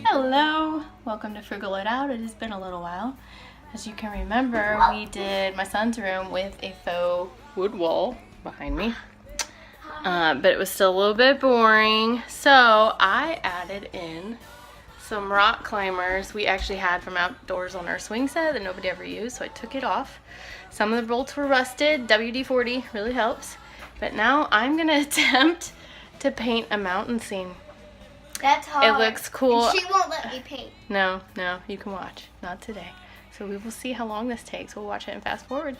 Hello, welcome to Frugal It Out. It has been a little while. As you can remember, we did my son's room with a faux wood wall behind me, but it was still a little bit boring, so I added in some rock climbers we actually had from outdoors on our swing set that nobody ever used, so I took it off. Some of the bolts were rusted. WD-40 really helps, but now I'm gonna attempt to paint a mountain scene. That's hard. It looks cool. And she won't let me paint. No, you can watch. Not today. So we will see how long this takes. We'll watch it and fast forward.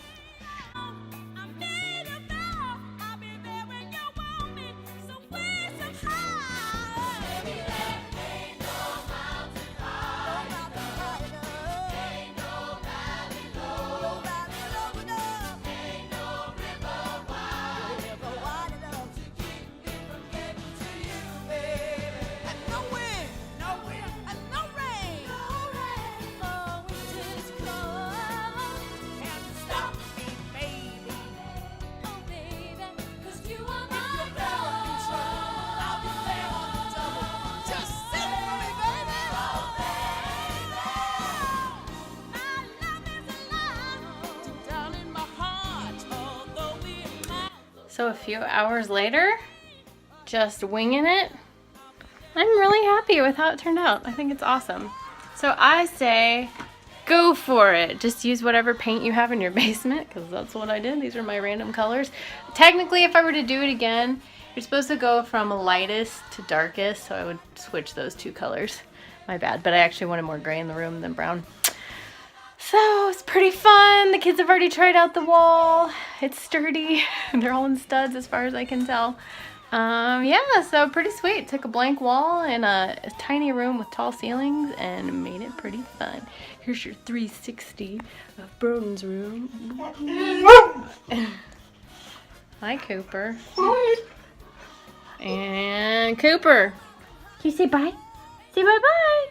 So a few hours later, just winging it, I'm really happy with how it turned out. I think it's awesome. So I say, go for it. Just use whatever paint you have in your basement, because that's what I did. These are my random colors. Technically, if I were to do it again, you're supposed to go from lightest to darkest, so I would switch those two colors. My bad, but I actually wanted more gray in the room than brown. So it's pretty fun. The kids have already tried out the wall. It's sturdy. They're all in studs as far as I can tell. Yeah, so pretty sweet. Took a blank wall and a tiny room with tall ceilings and made it pretty fun. Here's your 360 of Broden's room. Hi, Cooper. And Cooper. Can you say bye? Say bye-bye.